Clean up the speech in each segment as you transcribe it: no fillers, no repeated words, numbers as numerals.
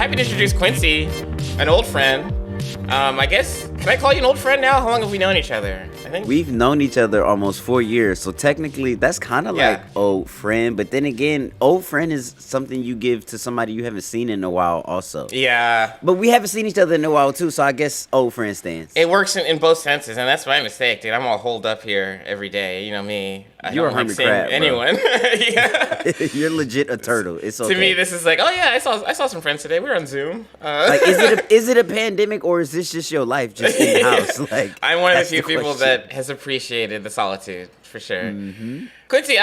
happy to introduce Quincy, an old friend. I guess, can I call you an old friend now? How long have we known each other? I think We've known each other almost 4 years, so technically that's kind of like old friend. But then again, old friend is something you give to somebody you haven't seen in a while also. Yeah. But we haven't seen each other in a while too, so I guess old friend stands. It works in both senses, and that's my mistake, dude. I'm all holed up here every day. You know me. You're a hermit crab, anyone. Yeah. You're legit a turtle. It's okay. To me, this is like, oh yeah, I saw some friends today. We were on Zoom. Like, is it a pandemic or is this just your life just in the house? Like, I'm one of the few people that has appreciated the solitude for sure. Mm-hmm. Quincy,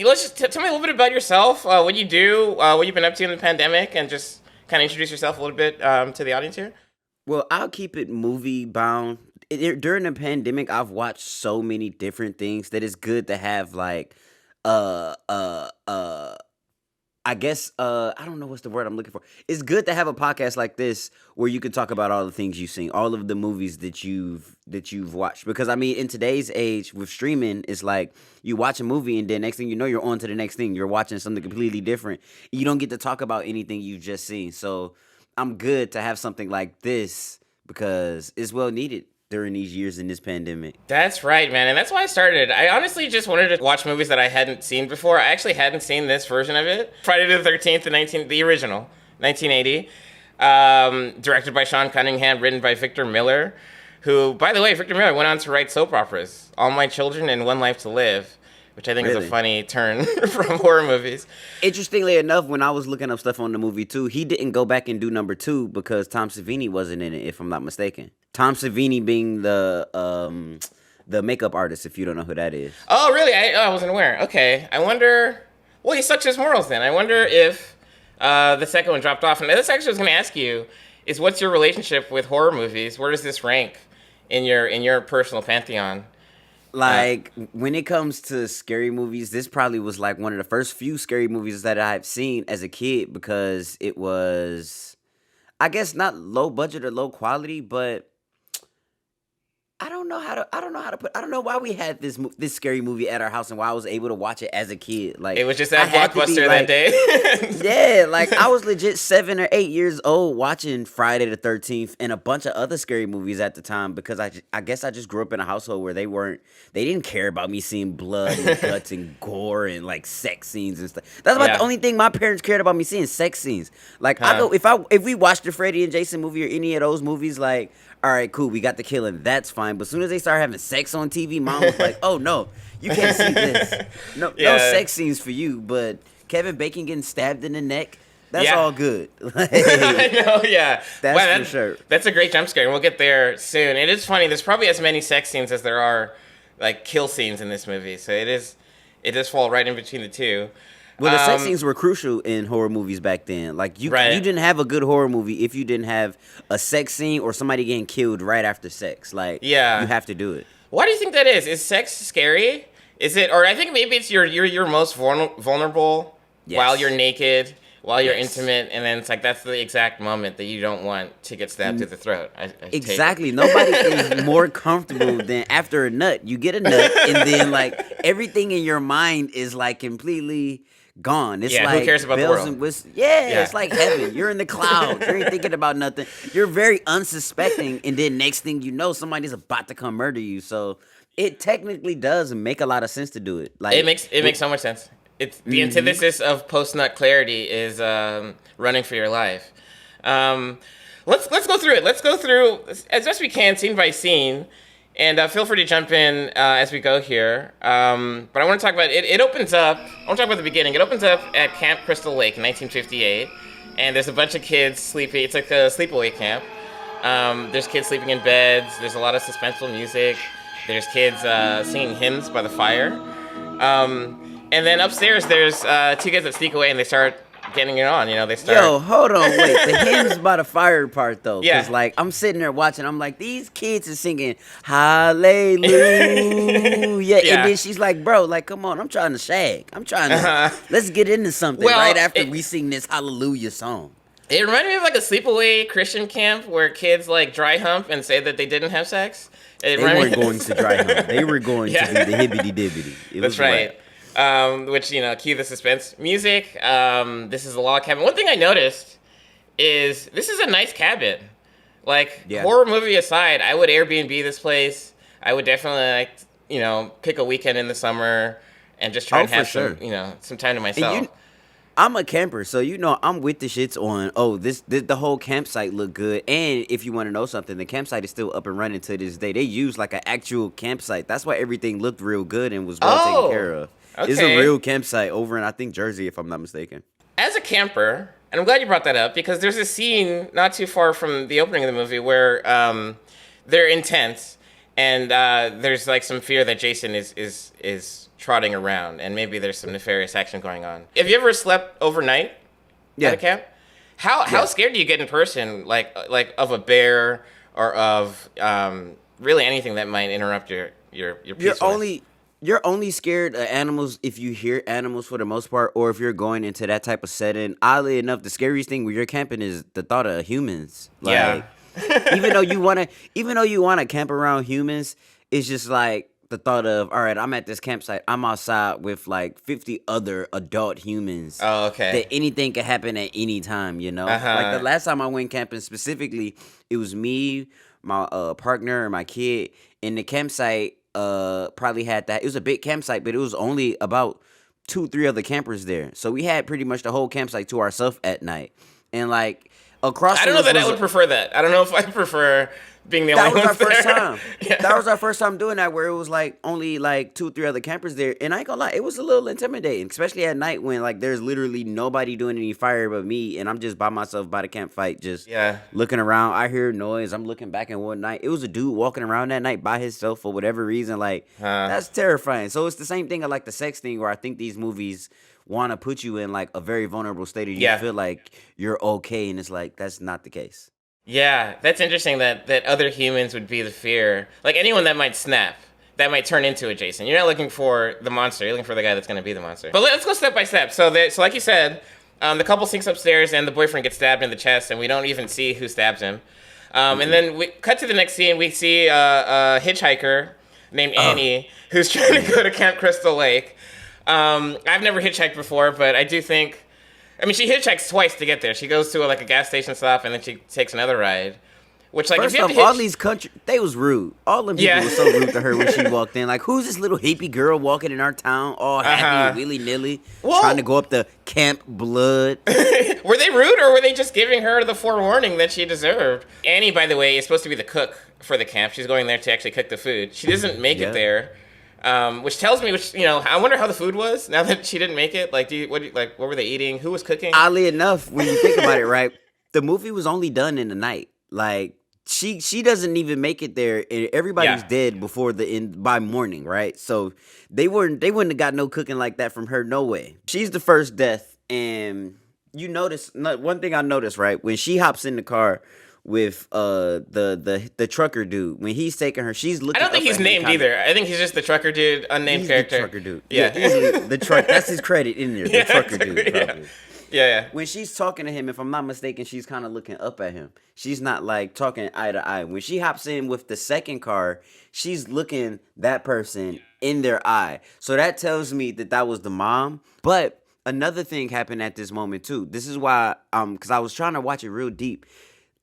let's just tell me a little bit about yourself. What you do, what you've been up to in the pandemic, and just kind of introduce yourself a little bit to the audience here. Well, I'll keep it movie bound. During the pandemic, I've watched so many different things that it's good to have like, I guess, I don't know what's the word I'm looking for. It's good to have a podcast like this where you can talk about all the things you've seen, all of the movies that you've watched. Because I mean, in today's age with streaming, it's like you watch a movie and then next thing you know, you're on to the next thing. You're watching something completely different. You don't get to talk about anything you've just seen. So I'm good to have something like this because it's well needed during these years in this pandemic. That's right, man. And that's why I started. I honestly just wanted to watch movies that I hadn't seen before. I actually hadn't seen this version of it. Friday the 13th, the original, 1980. Directed by Sean Cunningham, written by Victor Miller, who, by the way, Victor Miller went on to write soap operas, All My Children and One Life to Live, which I think is a funny turn from horror movies. Interestingly enough, when I was looking up stuff on the movie too, he didn't go back and do number 2 because Tom Savini wasn't in it, if I'm not mistaken. Tom Savini being the makeup artist, if you don't know who that is. Oh, really? I wasn't aware. Okay. I wonder... Well, he sucked his morals then. I wonder if the second one dropped off. And that's actually what I was going to ask you, is what's your relationship with horror movies? Where does this rank in your personal pantheon? Like, when it comes to scary movies, this probably was like one of the first few scary movies that I've seen as a kid because it was, I guess, not low budget or low quality, but I don't know why we had this scary movie at our house and why I was able to watch it as a kid. Like, it was just that blockbuster that day. Yeah, like I was legit 7 or 8 years old watching Friday the 13th and a bunch of other scary movies at the time because I guess I just grew up in a household where they didn't care about me seeing blood and guts and gore and like sex scenes and stuff. That's about the only thing my parents cared about, me seeing sex scenes. Like if we watched the Freddy and Jason movie or any of those movies, like, all right, cool, we got the killing, that's fine. But as soon as they start having sex on TV, mom was like, oh no, you can't see this. No sex scenes for you, but Kevin Bacon getting stabbed in the neck, that's all good. I know, yeah. That's for sure. That's a great jump scare, and we'll get there soon. It is funny, there's probably as many sex scenes as there are like kill scenes in this movie, so it does fall right in between the two. Well, the sex scenes were crucial in horror movies back then. Like, you didn't have a good horror movie if you didn't have a sex scene or somebody getting killed right after sex. Like, you have to do it. Why do you think that is? Is sex scary? Is it, or I think maybe it's you're most vulnerable while you're naked, while you're intimate, and then it's like that's the exact moment that you don't want to get stabbed through the throat. Exactly. Nobody is more comfortable than after a nut. You get a nut, and then like everything in your mind is like completely gone. It's like who cares about bells the world? And whistles. Yeah, it's like heaven. You're in the clouds. You ain't thinking about nothing. You're very unsuspecting, and then next thing you know, somebody's about to come murder you. So it technically does make a lot of sense to do it. Like, it makes so much sense. It's the antithesis of post-nut clarity is running for your life. Let's go through it. Let's go through as best we can, scene by scene. And feel free to jump in as we go here. But I want to talk about it. It opens up. I want to talk about the beginning. It opens up at Camp Crystal Lake in 1958. And there's a bunch of kids sleeping. It's like a sleepaway camp. There's kids sleeping in beds. There's a lot of suspenseful music. There's kids singing hymns by the fire. And then upstairs, there's 2 kids that sneak away and they start getting it on. You know, they start. Yo, hold on, wait. The hymns by the fire part though, Yeah. because like I'm sitting there watching. I'm like, these kids are singing Hallelujah, Yeah. and then she's like, bro, like, come on, I'm trying to shag. I'm trying to let's get into something right after we sing this Hallelujah song. It reminded me of like a sleepaway Christian camp where kids like dry hump and say that they didn't have sex. They weren't going to dry hump. They were going to be the hibbity dibbity. That's right. Which, you know, cue the suspense music. This is a log cabin. One thing I noticed is this is a nice cabin. Like, Yeah. horror movie aside, I would Airbnb this place. I would definitely, like, pick a weekend in the summer and just try and for have sure. some time to myself. I'm a camper, so I'm with the shits on. Oh, this the whole campsite look good, and if you want to know something, the campsite is still up and running to this day. They use like an actual campsite. That's why everything looked real good and was well taken care of. It's a Okay. real campsite over in, I think, Jersey, if I'm not mistaken. As a camper, and I'm glad you brought that up because there's a scene not too far from the opening of the movie where they're intense and there's like some fear that Jason is trotting around and maybe there's some nefarious action going on. Have you ever slept overnight at a camp? How scared do you get in person, like of a bear or of really anything that might interrupt your peacefulness? You're only scared of animals if you hear animals for the most part, or if you're going into that type of setting. Oddly enough, the scariest thing when you're camping is the thought of humans. Like, even though you wanna camp around humans, it's just like the thought of, all right, I'm at this campsite. I'm outside with like 50 other adult humans. Oh, okay. That anything can happen at any time, you know? Uh-huh. Like the last time I went camping specifically, it was me, my partner, and my kid. And the campsite probably had that. It was a big campsite, but it was only about 2-3 other campers there. So we had pretty much the whole campsite to ourselves at night. And like across I don't know that I would prefer that. I don't know if I prefer being the only one there. That was our first time. Yeah. That was our first time doing that, where it was like only like 2-3 other campers there. And I ain't gonna lie, it was a little intimidating, especially at night when like there's literally nobody doing any fire but me, and I'm just by myself by the campsite, just looking around. I hear noise. I'm looking back, and one night it was a dude walking around that night by himself for whatever reason. Like that's terrifying. So it's the same thing of like the sex thing, where I think these movies want to put you in like a very vulnerable state, of you feel like you're okay, and it's like that's not the case. Yeah, that's interesting that other humans would be the fear. Like anyone that might snap, that might turn into a Jason. You're not looking for the monster. You're looking for the guy that's going to be the monster. But let's go step by step. So like you said, the couple sneaks upstairs and the boyfriend gets stabbed in the chest, and we don't even see who stabs him. And then we cut to the next scene. We see a hitchhiker named Annie who's trying to go to Camp Crystal Lake. I've never hitchhiked before, but I do think... I mean, she hitchhikes twice to get there. She goes to a gas station stop, and then she takes another ride. Which, like, first if you have off, to all these country, they was rude. All them people was so rude to her when she walked in. Like, who's this little hippie girl walking in our town, all happy, willy-nilly, trying to go up the Camp Blood? Were they rude, or were they just giving her the forewarning that she deserved? Annie, by the way, is supposed to be the cook for the camp. She's going there to actually cook the food. She doesn't make it there. Which tells me, I wonder how the food was now that she didn't make it. Like, what were they eating? Who was cooking? Oddly enough, when you think about it, right, the movie was only done in the night. Like, she doesn't even make it there, and everybody's dead before by morning, right? So they wouldn't have got no cooking like that from her, no way. She's the first death, and you notice one thing I noticed, right, when she hops in the car with the trucker dude, when he's taking her, she's looking. I don't think he's named either. I think he's just the trucker dude, unnamed character. The trucker dude. Yeah, the truck. That's his credit in there. The trucker dude. Probably. Yeah. When she's talking to him, if I'm not mistaken, she's kind of looking up at him. She's not like talking eye to eye. When she hops in with the second car, she's looking that person in their eye. So that tells me that was the mom. But another thing happened at this moment too. This is why, because I was trying to watch it real deep.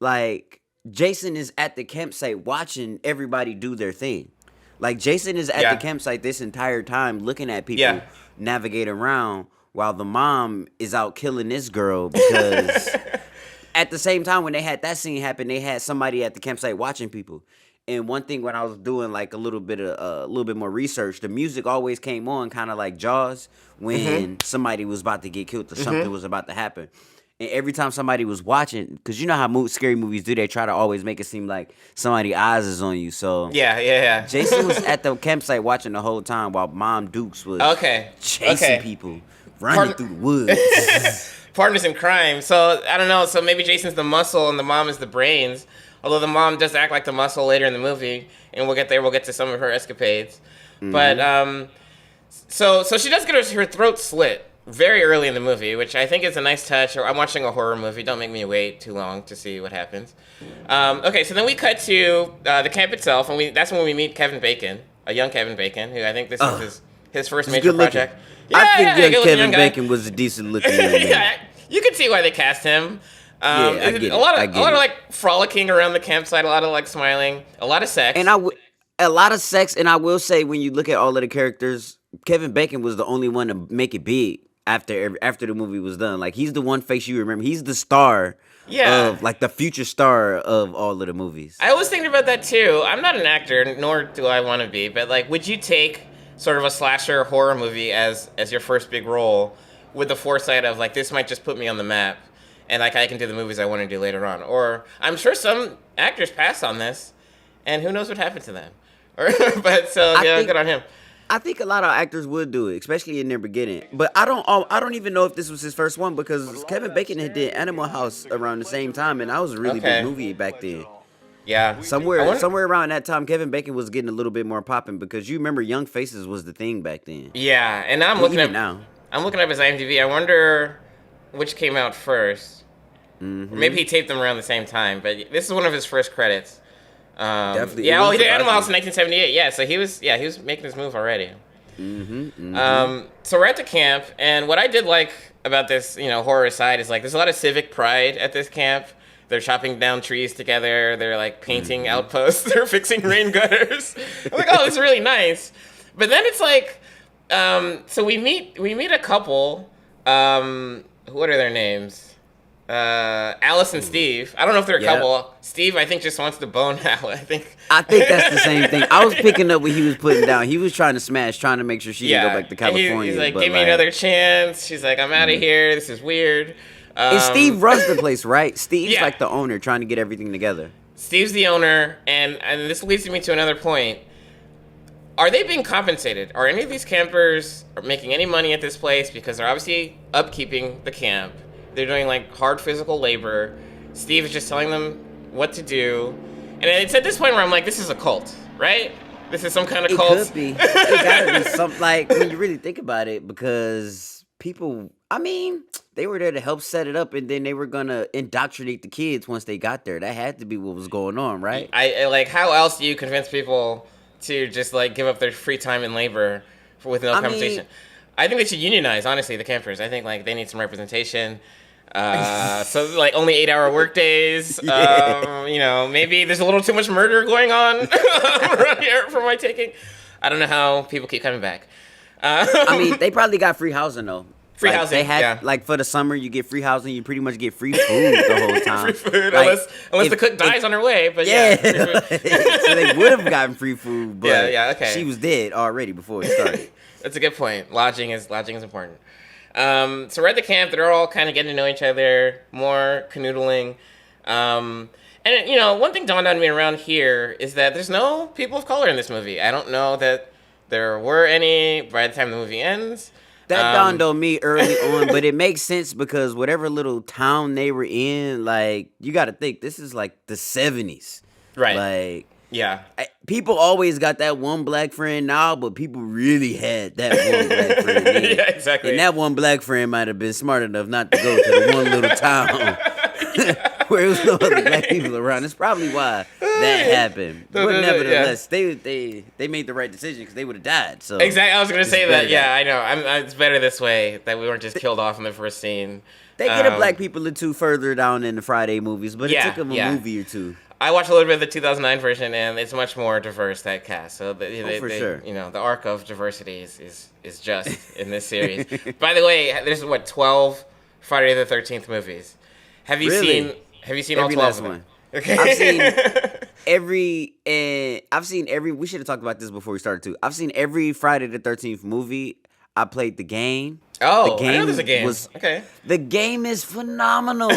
Like, Jason is at the campsite watching everybody do their thing. Like, Jason is at the campsite this entire time looking at people navigate around while the mom is out killing this girl because at the same time when they had that scene happen, they had somebody at the campsite watching people. And one thing when I was doing like a little bit more research, the music always came on kind of like Jaws when somebody was about to get killed or something was about to happen. And every time somebody was watching, because you know how scary movies do, they try to always make it seem like somebody's eyes is on you. So yeah. Jason was at the campsite watching the whole time while Mom Dukes was chasing people, running through the woods. Partners in crime. So I don't know. So maybe Jason's the muscle and the mom is the brains. Although the mom does act like the muscle later in the movie, and we'll get there. We'll get to some of her escapades. But so she does get her throat slit very early in the movie, which I think is a nice touch. I'm watching a horror movie. Don't make me wait too long to see what happens. Okay, so then we cut to the camp itself, and that's when we meet Kevin Bacon, a young Kevin Bacon, who I think this is his first major project. I think young Kevin Bacon was a decent looking young man. You can see why they cast him. Yeah, I get A it. lot I of get it. like frolicking around the campsite, a lot of like smiling, a lot of sex. And a lot of sex, and I will say when you look at all of the characters, Kevin Bacon was the only one to make it big after the movie was done. Like he's the one face you remember. He's the star Yeah. of like the future star of all of the movies. I was thinking about that too. I'm not an actor, nor do I want to be, but like, would you take sort of a slasher horror movie as your first big role, with the foresight of like, this might just put me on the map, and like I can do the movies I want to do later on? Or I'm sure some actors pass on this, and who knows what happened to them. Or, but so yeah, good on him. I think a lot of actors would do it, especially in their beginning. But I don't even know if this was his first one because Kevin Bacon had did Animal House around the same time, and that was a really big movie back then. Yeah, Somewhere around that time, Kevin Bacon was getting a little bit more popping because you remember Young Faces was the thing back then. Yeah, and now I'm looking up his IMDb. I wonder which came out first. Mm-hmm. Or maybe he taped them around the same time, but this is one of his first credits. Definitely. Yeah, he did Animal House in 1978. Yeah, so he was making his move already. So we're at the camp, and what I did like about this, horror side is like there's a lot of civic pride at this camp. They're chopping down trees together. They're like painting outposts. They're fixing rain gutters. I'm like, oh, this is really nice. But then it's like, so we meet a couple. What are their names? Alice and Steve. I don't know if they're a couple. Steve, I think, just wants to bone Alice. I think that's the same thing. I was picking up what he was putting down. He was trying to make sure she didn't go back to California. He's like, give me another chance. She's like, I'm out of here. This is weird. And Steve runs the place, right? Steve's like the owner trying to get everything together. Steve's the owner, and this leads me to another point. Are they being compensated? Are any of these campers making any money at this place? Because they're obviously upkeeping the camp. They're doing like hard physical labor. Steve is just telling them what to do. And it's at this point where I'm like, this is a cult, right? This is some kind of cult. It could be. It gotta be something, like, when you really think about it, because people, they were there to help set it up, and then they were gonna indoctrinate the kids once they got there. That had to be what was going on, right? I like, how else do you convince people to just like give up their free time and labor with no compensation? I think they should unionize, honestly, the campers. I think like they need some representation. So like only 8-hour work days. Maybe there's a little too much murder going on around here for my taking. I don't know how people keep coming back. They probably got free housing though. Free housing. They had like for the summer, you get free housing. You pretty much get free food the whole time. Free food, like, unless the cook dies on her way. But so they would have gotten free food. But okay. She was dead already before it started. That's a good point. Lodging is important. So we're at the camp. They're all kind of getting to know each other, more canoodling. And one thing dawned on me around here is that there's no people of color in this movie. I don't know that there were any by the time the movie ends. That dawned on me early on, but it makes sense because whatever little town they were in, like, you got to think, this is like the 70s. Right. Like, yeah. People always got that one black friend now, but people really had that one black friend then. Yeah, exactly. And that one black friend might have been smart enough not to go to the one little town where there was no other black people around. That's probably why that happened. But nevertheless, they made the right decision because they would have died. So exactly, I was gonna say that. Yeah, I know. It's better this way that we weren't just killed off in the first scene. They get a black people or two further down in the Friday movies, but it took them a movie or two. I watched a little bit of the 2009 version, and it's much more diverse, that cast. So sure. The arc of diversity is just in this series. By the way, there's 12 Friday the 13th movies. Have you seen all 12 of them? Okay. I've seen every. We should have talked about this before we started too. I've seen every Friday the 13th movie. I played the game. Oh, I know there's a game. Okay. The game is phenomenal.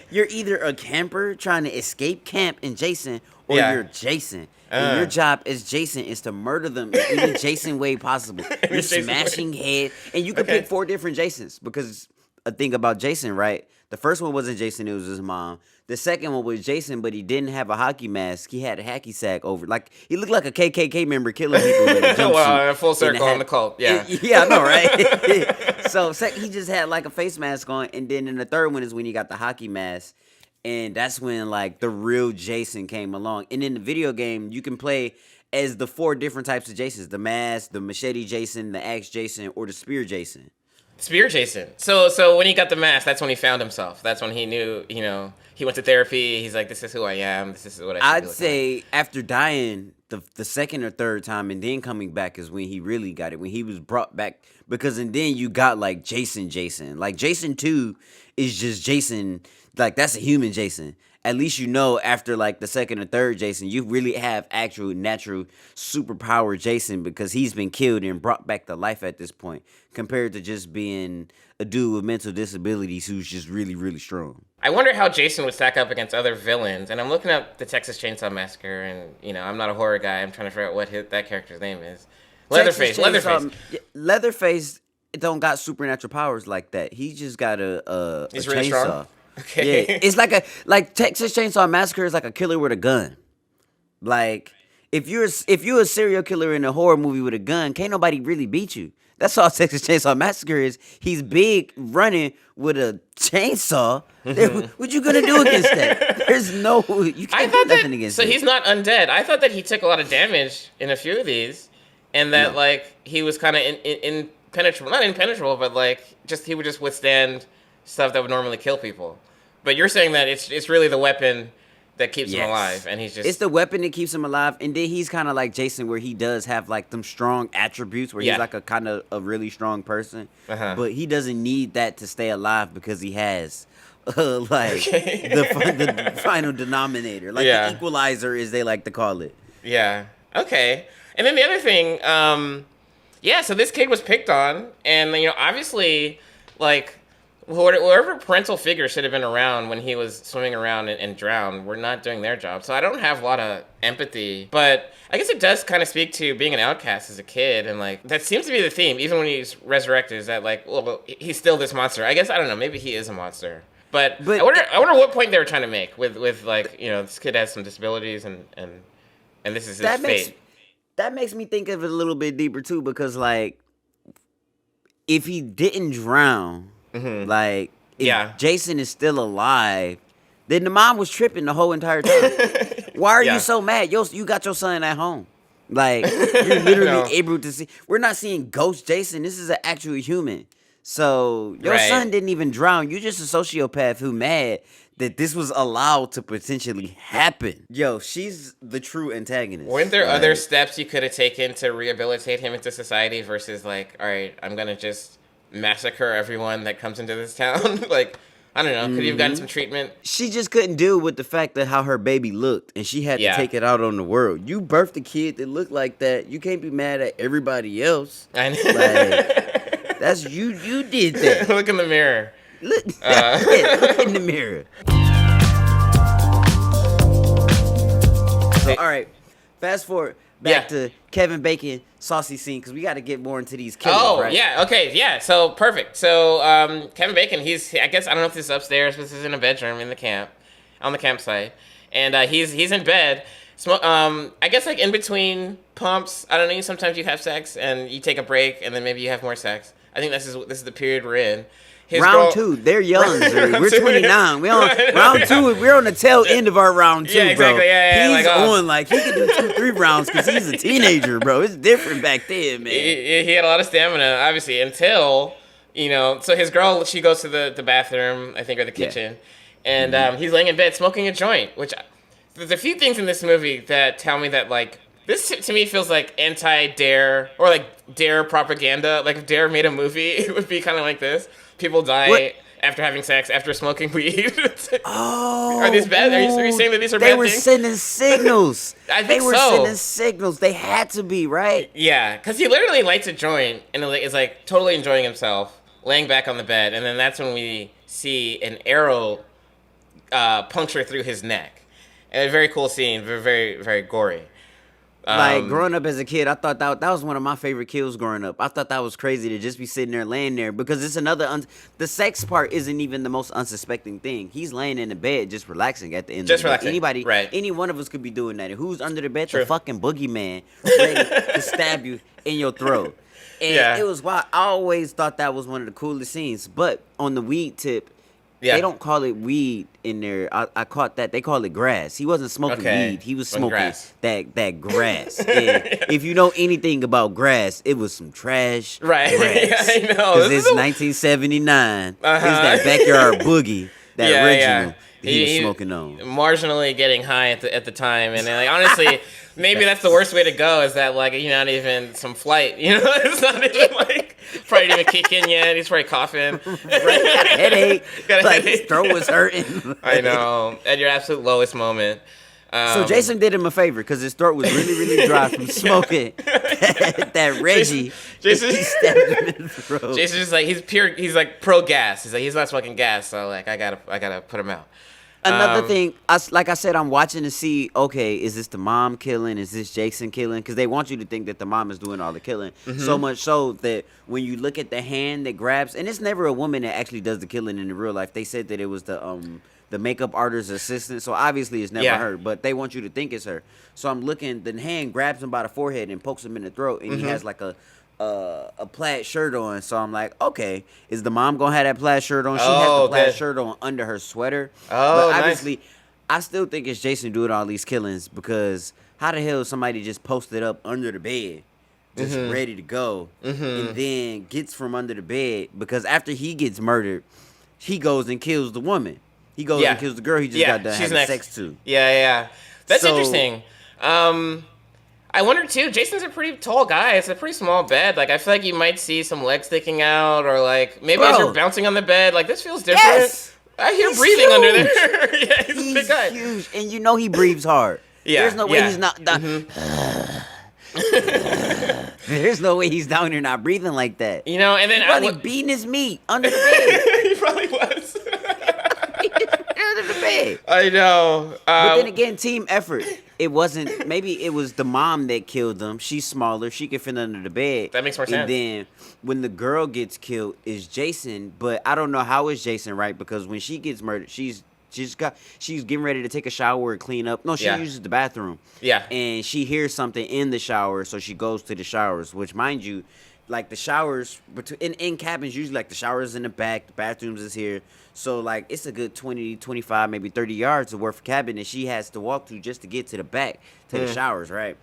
You're either a camper trying to escape camp and Jason, or you're Jason. And your job as Jason is to murder them in any Jason way possible. You're smashing head. And you can pick 4 different Jasons, because a thing about Jason, right? The first one wasn't Jason, it was his mom. The second one was Jason, but he didn't have a hockey mask. He had a hacky sack over. Like, he looked like a KKK member killing people in a jumpsuit. Well, full circle on the cult, yeah. Yeah, I know, right? So he just had like a face mask on, and then in the third one is when he got the hockey mask. And that's when like the real Jason came along. And in the video game, you can play as the 4 different types of Jasons: the mask, the machete Jason, the axe Jason, or the spear Jason. Spear Jason. So when he got the mask, that's when he found himself. That's when he knew, he went to therapy. He's like, this is who I am. This is what I should I'd be looking say like. after dying the second or third time and then coming back is when he really got it. When he was brought back, and then you got like Jason. Like Jason 2 is just Jason. Like that's a human Jason. At least after like the second or third Jason, you really have actual natural superpower Jason because he's been killed and brought back to life at this point, compared to just being a dude with mental disabilities who's just really, really strong. I wonder how Jason would stack up against other villains. And I'm looking up the Texas Chainsaw Massacre, and I'm not a horror guy. I'm trying to figure out what that character's name is. Leatherface. Leatherface don't got supernatural powers like that. He just got a He's chainsaw. really strong? Okay. Yeah, it's like Texas Chainsaw Massacre is like a killer with a gun. Like if you're a serial killer in a horror movie with a gun, can't nobody really beat you. That's all Texas Chainsaw Massacre is. He's big, running with a chainsaw. What you gonna do against that? There's you can't do nothing against it. So he's not undead. I thought that he took a lot of damage in a few of these, and that like he was kind of impenetrable. Not impenetrable, but like he would just withstand stuff that would normally kill people. But you're saying that it's really the weapon that keeps him alive, and he's just... It's the weapon that keeps him alive, and then he's kind of like Jason, where he does have like them strong attributes, where he's like a kind of a really strong person, but he doesn't need that to stay alive because he has the final denominator, like the equalizer, as they like to call it. Yeah. Okay. And then the other thing, so this kid was picked on, and obviously, like, whoever parental figure should have been around when he was swimming around and drowned were not doing their job. So I don't have a lot of empathy, but I guess it does kind of speak to being an outcast as a kid, and like that seems to be the theme. Even when he's resurrected, is that like, well, he's still this monster. I guess I don't know. Maybe he is a monster. But I wonder what point they were trying to make with like this kid has some disabilities and this is his fate. That makes me think of it a little bit deeper too, because like if he didn't drown. Like, if Jason is still alive, then the mom was tripping the whole entire time. Why are you so mad? You got your son at home. Like, you're literally able to see. We're not seeing ghost Jason. This is an actual human. So, your son didn't even drown. You're just a sociopath who mad that this was allowed to potentially happen. Yo, she's the true antagonist. Weren't there other steps you could have taken to rehabilitate him into society versus like, all right, I'm going to just massacre everyone that comes into this town? Like, I don't know. Could you have gotten some treatment? She just couldn't deal with the fact that how her baby looked, and she had to take it out on the world. You birthed a kid that looked like that. You can't be mad at everybody else. I know. Like, that's you did that. Look in the mirror. Look in the mirror. So, all right, fast forward back to Kevin Bacon saucy scene, because we got to get more into these killers, right? Yeah, okay, yeah, so perfect. So Kevin Bacon, I guess, I don't know if this is upstairs, but this is in a bedroom in the camp, on the campsite, and he's in bed. I guess like in between pumps, I don't know, sometimes you have sex and you take a break and then maybe you have more sex. I think this is the period we're in. Round 2, they're young. We're 29. We're on round 2. We're on the tail end of our round 2, yeah, exactly. bro. Yeah, he's like he can do 2-3 rounds because he's a teenager, bro. It's different back then, man. He had a lot of stamina, obviously, until So his girl, she goes to the bathroom, I think, or the kitchen, and he's laying in bed smoking a joint. Which there's a few things in this movie that tell me that like this to me feels like anti-Dare or like Dare propaganda. Like if Dare made a movie, it would be kind of like this. People die after having sex, after smoking weed. Are these bad? Are you saying that these are bad things? They were sending signals. I think they were sending signals. They had to be, right? Yeah, because he literally lights a joint and is like totally enjoying himself, laying back on the bed, and then that's when we see an arrow puncture through his neck. And a very cool scene, very, very gory. Like, growing up as a kid, I thought that was one of my favorite kills growing up. I thought that was crazy to just be sitting there, laying there, because it's another... the sex part isn't even the most unsuspecting thing. He's laying in the bed just relaxing at the end of the day. Anybody, any one of us could be doing that. And who's under the bed? True. The fucking boogeyman ready to stab you in your throat. And it was wild. I always thought that was one of the coolest scenes. But on the weed tip, Yeah. They don't call it weed in there. I caught that. They call it grass. He wasn't smoking Okay. weed. He was Smoking smoking grass. that grass. And if you know anything about grass, it was some trash Right. grass. I know. Because This it's is a- 1979. It's Uh-huh. that backyard boogie, that Yeah, original yeah. that he was smoking on. Marginally getting high at the time, and like honestly, maybe that's the worst way to go. Is that like you're not even some flight, you know? It's not even like probably didn't even kick in yet. He's probably coughing. Right? Got a headache. Got a Like headache. his throat was hurting. I know, at your absolute lowest moment. So Jason did him a favor because his throat was really, really dry from smoking that Reggie. Jason- he stabbed him in the throat. Jason's just like he's like pro gas. He's like he's not smoking gas, so like I gotta put him out. Another thing, like I said, I'm watching to see, okay, is this the mom killing? Is this Jason killing? Because they want you to think that the mom is doing all the killing. So much so that when you look at the hand that grabs, and it's never a woman that actually does the killing in the real life. They said that it was the makeup artist's assistant, so obviously it's never her, but they want you to think it's her. So I'm looking, the hand grabs him by the forehead and pokes him in the throat, and he has like a plaid shirt on. So I'm like, okay, is the mom gonna have that plaid shirt on? She has the plaid shirt on under her sweater. Oh, but nice. obviously, I still think it's Jason doing all these killings, because how the hell somebody just posted up under the bed, just ready to go, and then gets from under the bed, because after he gets murdered, he goes and kills the woman. He goes and kills the girl he just got done having sex to. Yeah. That's So- interesting. I wonder too. Jason's a pretty tall guy. It's a pretty small bed. Like I feel like you might see some legs sticking out, or like maybe as you're bouncing on the bed, like this feels different. Yes! I hear He's breathing huge. under there. Yeah, he's a big guy. Huge, and you know he breathes hard. Yeah, There's no way yeah. he's not. There's no way he's down there not breathing like that. You know, and then He's probably beating his meat under the bed. he probably was. Under the bed. I know. But then again, team effort. It wasn't. Maybe it was the mom that killed them. She's smaller. She could fit under the bed. That makes more sense. And then when the girl gets killed, is Jason. But I don't know how is Jason, right? Because when she gets murdered, she's getting ready to take a shower and clean up. No, she uses the bathroom. Yeah. And she hears something in the shower, so she goes to the showers. Which, mind you, like the showers in cabins, usually like the showers in the back, the bathrooms is here. So like it's a good 20, 25, maybe 30 yards of worth of cabin that she has to walk through just to get to the back to the showers, right?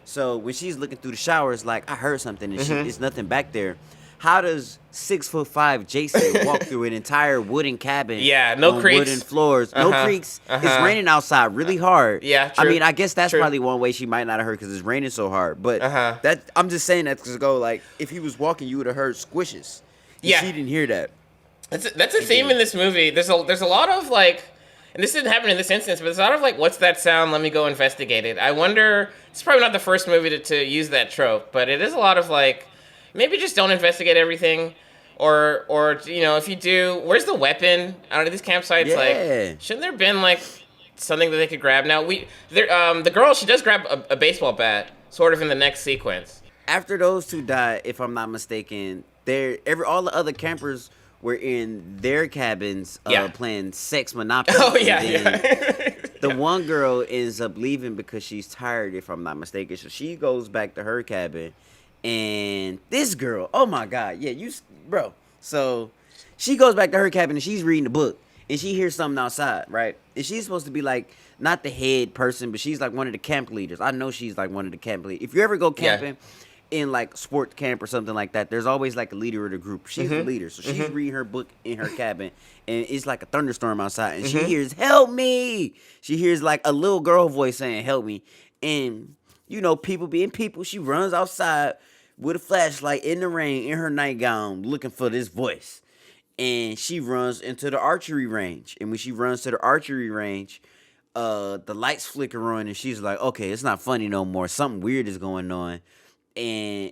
So when she's looking through the showers, like I heard something and it's nothing back there. How does 6'5" Jason walk through an entire wooden cabin? Yeah, no on creaks. wooden floors, no creaks. It's raining outside really hard. Yeah, I true. mean, I guess that's True. probably one way she might not have heard because it's raining so hard. But that I'm just saying that to go like if he was walking, you would have heard squishes. Yeah. She didn't hear that. That's a theme in this movie. There's a lot of like, and this didn't happen in this instance, but there's a lot of like, what's that sound? Let me go investigate it. I wonder. It's probably not the first movie to use that trope, but it is a lot of like, maybe just don't investigate everything, or you know, if you do, where's the weapon out of these campsites? Yeah. Like, shouldn't there been like something that they could grab? Now the girl, she does grab a baseball bat, sort of in the next sequence. After those two died, if I'm not mistaken, all the other campers were in their cabins playing sex Monopoly. Oh yeah, And then yeah. the one girl ends up leaving because she's tired, if I'm not mistaken. So she goes back to her cabin. And this girl, oh my God, bro. So she goes back to her cabin and she's reading the book. And she hears something outside, right? And she's supposed to be like, not the head person, but she's like one of the camp leaders. I know she's like one of the camp leaders. If you ever go camping, in like sport camp or something like that, there's always like a leader of the group. She's the leader, so she's reading her book in her cabin, and it's like a thunderstorm outside, and she hears "Help me!" She hears like a little girl voice saying "Help me!" And you know, people being people, she runs outside with a flashlight in the rain in her nightgown, looking for this voice, and she runs into the archery range. And when she runs to the archery range, the lights flicker on, and she's like, "Okay, it's not funny no more. Something weird is going on." And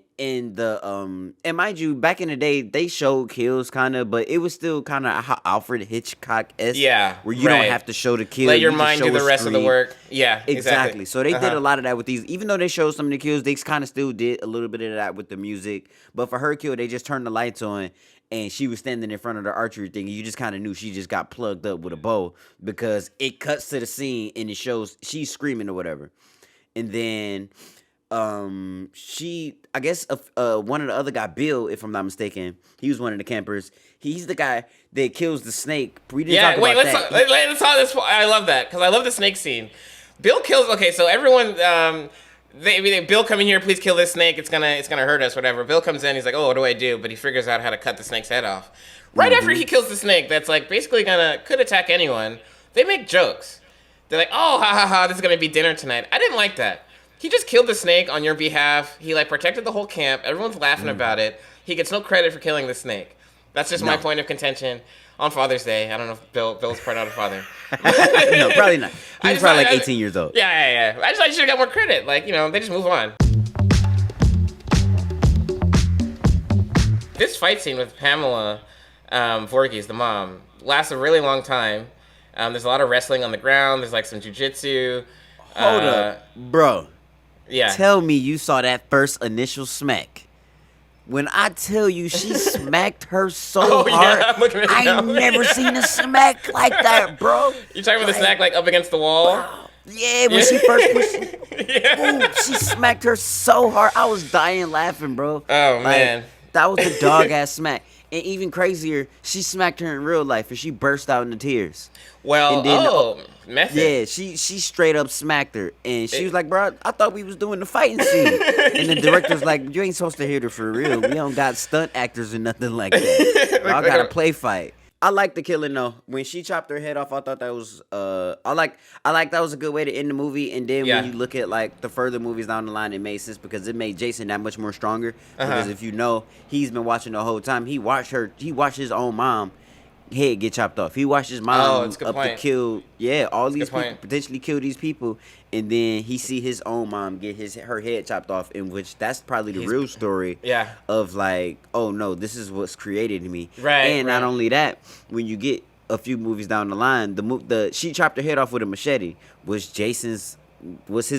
mind you, back in the day, they showed kills kind of, but it was still kind of Alfred Hitchcock-esque. Yeah, where you don't have to show the kill. Let your you mind just do show the a rest of the screen. work. Yeah, Exactly. So they did a lot of that with these. Even though they showed some of the kills, they kind of still did a little bit of that with the music. But for her kill, they just turned the lights on, and she was standing in front of the archery thing, and you just kind of knew she just got plugged up with a bow because it cuts to the scene and it shows she's screaming or whatever. And then I guess one of the other guy, Bill, if I'm not mistaken, he was one of the campers. He's the guy that kills the snake. We didn't talk about that. Let's talk this. I love that because I love the snake scene. Bill kills. Okay, so everyone, Bill, come in here, please kill this snake. It's gonna hurt us, whatever. Bill comes in, he's like, oh, what do I do? But he figures out how to cut the snake's head off. Right after he kills the snake, that's like basically could attack anyone. They make jokes. They're like, oh, ha ha ha, this is gonna be dinner tonight. I didn't like that. He just killed the snake on your behalf. He like protected the whole camp. Everyone's laughing about it. He gets no credit for killing the snake. That's just my point of contention on Father's Day. I don't know if Bill's part of a father. No, probably not. He's probably like 18 years old. Yeah. I just thought you should have got more credit. Like, they just move on. This fight scene with Pamela Voorhees, the mom, lasts a really long time. There's a lot of wrestling on the ground. There's like some jujitsu. Hold up, bro. Yeah. Tell me you saw that first initial smack. When I tell you she smacked her so hard, I ain't never seen a smack like that, bro. You talking about the smack like up against the wall? Yeah, when she first pushed, she smacked her so hard. I was dying laughing, bro. Oh, man. That was a dog-ass smack. And even crazier, she smacked her in real life, and she burst out into tears. Well, method. Yeah, she straight up smacked her, and she was like, bro, I thought we was doing the fighting scene. And the director's like, you ain't supposed to hit her for real. We don't got stunt actors or nothing like that. Y'all got to play fight. I like the killing though. When she chopped her head off, I thought that was I like that was a good way to end the movie. And then when you look at like the further movies down the line, it made sense because it made Jason that much more stronger. Because if you know, he's been watching the whole time. He watched his own mom head get chopped off. He watched his mom to kill all these people, potentially kill these people, and then he see his own mom get her head chopped off, in which that's probably the real story of like, oh no, this is what's created me. And not only that, when you get a few movies down the line, she chopped her head off with a machete was his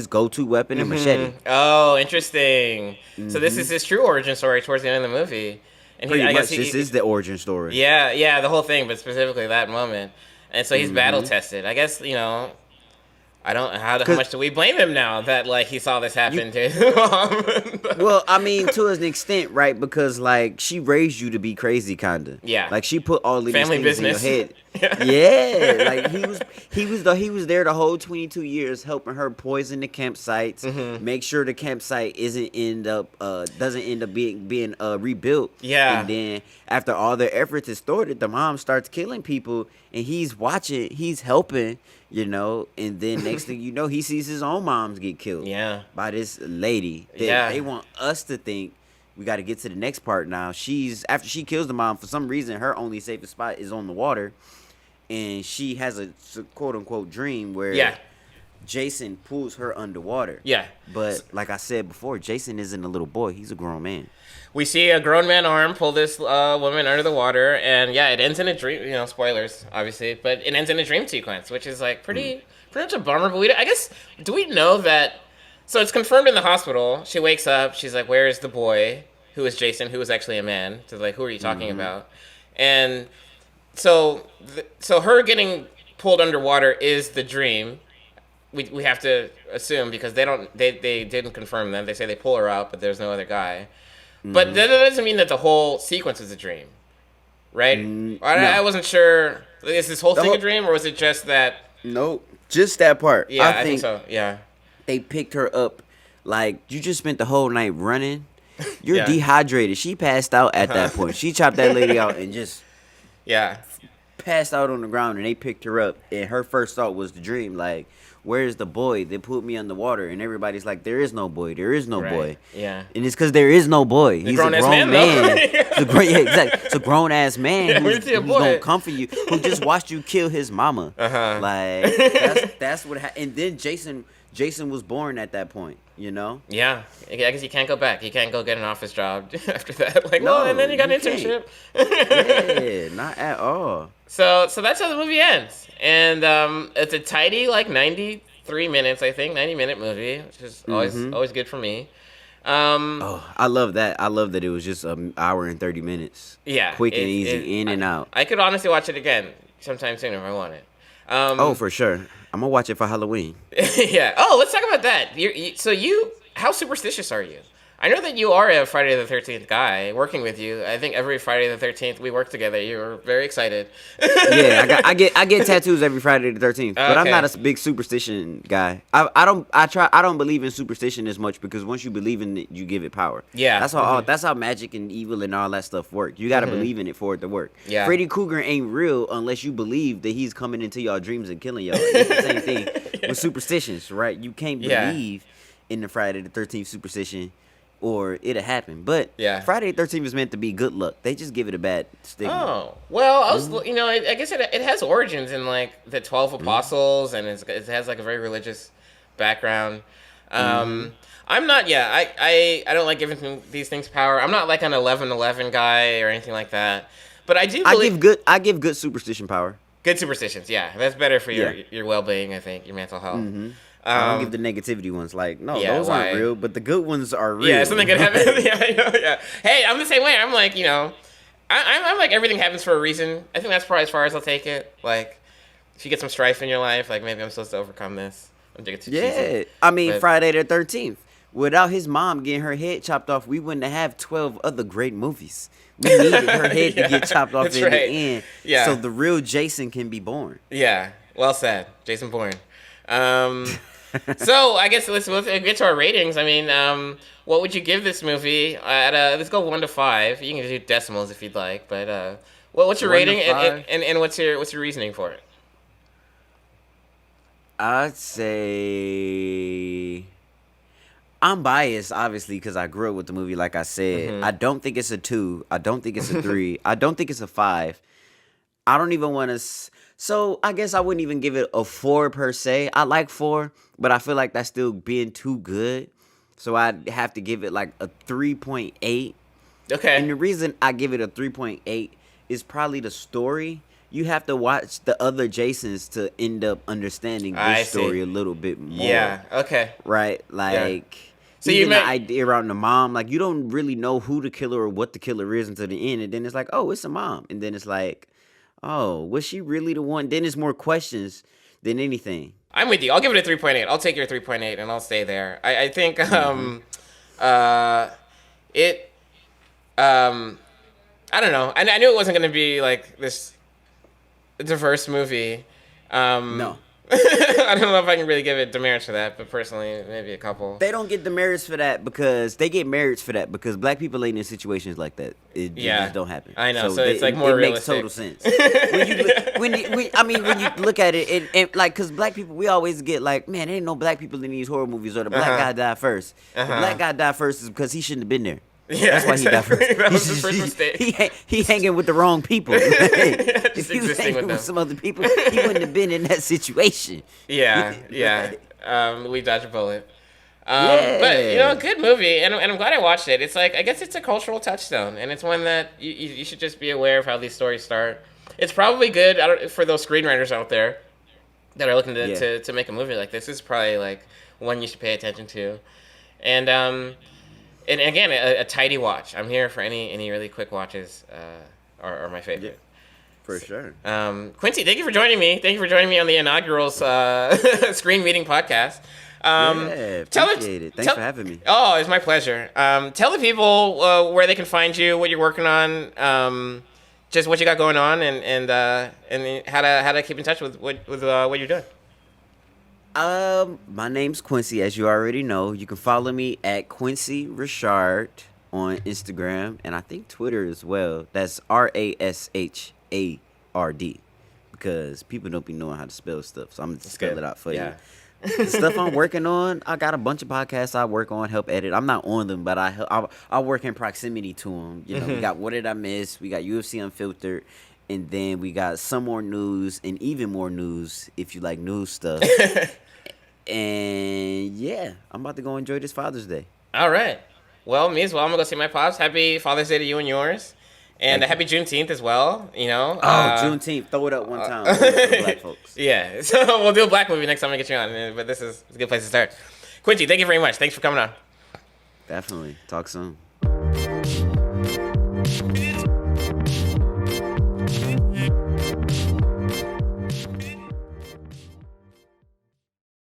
go-to weapon, a machete. Oh, interesting. So this is his true origin story towards the end of the movie. And this is the origin story. Yeah, the whole thing, but specifically that moment. And so he's battle tested. I guess, I don't. How much do we blame him now that like he saw this happen to his mom? Well, I mean, to an extent, right? Because like she raised you to be crazy, kinda. Yeah. Like she put all of these family things business in your head. Yeah. Like he was there the whole 22 years helping her poison the campsites, make sure the campsite doesn't end up being rebuilt. Yeah. And then after all their efforts is thwarted, the mom starts killing people, and he's watching, he's helping. And then next thing you know, he sees his own moms get killed by this lady. They want us to think we got to get to the next part now. After she kills the mom, for some reason, her only safest spot is on the water. And she has a quote-unquote dream where Jason pulls her underwater. Yeah. But like I said before, Jason isn't a little boy. He's a grown man. We see a grown man arm pull this woman under the water, and it ends in a dream. Spoilers, obviously, but it ends in a dream sequence, which is like pretty much a bummer. But do we know that? So it's confirmed in the hospital. She wakes up. She's like, "Where is the boy who is Jason, who is actually a man?" So like, who are you talking about? And so her getting pulled underwater is the dream. We have to assume because they didn't confirm that. They say they pull her out, but there's no other guy. But that doesn't mean that the whole sequence is a dream, right? I wasn't sure. Is this whole thing a dream, or was it just that? Nope, just that part. Yeah, I think so. Yeah. They picked her up, like, you just spent the whole night running. You're dehydrated. She passed out at that point. She chopped that lady out and just passed out on the ground, and they picked her up. And her first thought was the dream, like, where's the boy? They put me underwater, and everybody's like, there is no boy. There is no boy. Yeah. And it's because there is no boy. He's a grown man. Exactly. It's a grown-ass man who's going to comfort you, who just watched you kill his mama. Like, that's what happened. And then Jason was born at that point, Yeah. I guess you can't go back. You can't go get an office job after that. Like, no, and then you got an internship. Yeah, not at all. So that's how the movie ends. And it's a tidy, 93 minutes, I think, 90-minute movie, which is always good for me. I love that. I love that it was just an hour and 30 minutes. Yeah. Quick and easy, in and out. I could honestly watch it again sometime soon if I wanted. For sure. I'm going to watch it for Halloween. Yeah. Oh, let's talk about that. how superstitious are you? I know that you are a Friday the 13th guy working with you. I think every Friday the 13th we work together. You're very excited. Yeah, I get tattoos every Friday the 13th, but I'm Okay. not a big superstition guy. I don't believe in superstition as much because once you believe in it, you give it power. Yeah. That's how magic and evil and all that stuff work. You got to believe in it for it to work. Yeah. Freddy Krueger ain't real unless you believe that he's coming into y'all dreams and killing y'all. It's the same thing with superstitions, right? You can't believe in the Friday the 13th superstition, or it'll happen. But Friday the 13th is meant to be good luck. They just give it a bad stigma. Oh, well, I was, I guess it has origins in like the 12 apostles, and it has like a very religious background. I'm not, I don't like giving these things power. I'm not like an 11-11 guy or anything like that. But I do believe I give good superstition power. Good superstitions, yeah. That's better for your well-being, I think, your mental health. I don't give the negativity ones. Like, no, those aren't real, but the good ones are real. Yeah, something could happen. Yeah. Hey, I'm the same way. I'm like, I'm like everything happens for a reason. I think that's probably as far as I'll take it. Like, if you get some strife in your life, like maybe I'm supposed to overcome this. I'm too cheesy. I mean, Friday the 13th. Without his mom getting her head chopped off, we wouldn't have 12 other great movies. We needed her head to get chopped off in the end, so the real Jason can be born. Yeah, well said, Jason Bourne. So I guess let's get to our ratings. I mean, what would you give this movie? Let's go 1 to 5. You can do decimals if you'd like, but what's your rating and what's your reasoning for it? I'd say I'm biased, obviously, because I grew up with the movie. Like I said, I don't think it's a 2. I don't think it's a 3. I don't think it's a 5. I don't even want to. So I guess I wouldn't even give it a 4 per se. I like 4, but I feel like that's still being too good. So I'd have to give it like a 3.8. Okay. And the reason I give it a 3.8 is probably the story. You have to watch the other Jasons to end up understanding this story a little bit more. Yeah. Okay. Right. Like. Yeah. So even the idea around the mom, like you don't really know who the killer or what the killer is until the end, and then it's like, oh, it's a mom, and then it's like, oh, was she really the one? Then it's more questions than anything. I'm with you. I'll give it a 3.8. I'll take your 3.8 and I'll stay there. I think I don't know. I knew it wasn't going to be like this diverse movie. No. I don't know if I can really give it demerits for that, but personally, maybe a couple. They don't get demerits for that because they get merits for that because black people ain't in situations like that. It just don't happen. I know, so it's like more realistic. It makes total sense. when you look at it, and like, because black people, we always get like, man, there ain't no black people in these horror movies, or the black guy died first. The black guy died first is because he shouldn't have been there. Yeah, that's why he died first. That was his first mistake. He hanging with the wrong people. If he was existing hanging with with some other people, he wouldn't have been in that situation. Yeah. We dodged a bullet. But good movie, and I'm glad I watched it. It's like, I guess it's a cultural touchstone, and it's one that you should just be aware of how these stories start. It's probably good for those screenwriters out there that are looking to make a movie like this. This is probably like one you should pay attention to, and again, a tidy watch. I'm here for any really quick watches. Are my favorite. Yeah, for sure. Quincy, thank you for joining me. Thank you for joining me on the inaugural Screen Meeting podcast. Appreciate it. Thanks for having me. Oh, it's my pleasure. Tell the people where they can find you, what you're working on, just what you got going on, and how to keep in touch with what you're doing. My name's Quincy, as you already know. You can follow me at Quincy Richard on Instagram, and I think Twitter as well. That's RASHARD, because people don't be knowing how to spell stuff, so I'm gonna spell it out for you. The stuff I'm working on, I got a bunch of podcasts I work on, help edit. I'm not on them, but I work in proximity to them. You know, we got What Did I Miss? We got UFC Unfiltered. And then we got some more news and even more news if you like news stuff. And yeah, I'm about to go enjoy this Father's Day. All right. Well, me as well. I'm going to go see my pops. Happy Father's Day to you and yours. And happy Juneteenth as well, you know. Juneteenth. Throw it up one time for the black folks. Yeah. So we'll do a black movie next time I get you on. But this is a good place to start. Quincy, thank you very much. Thanks for coming on. Definitely. Talk soon.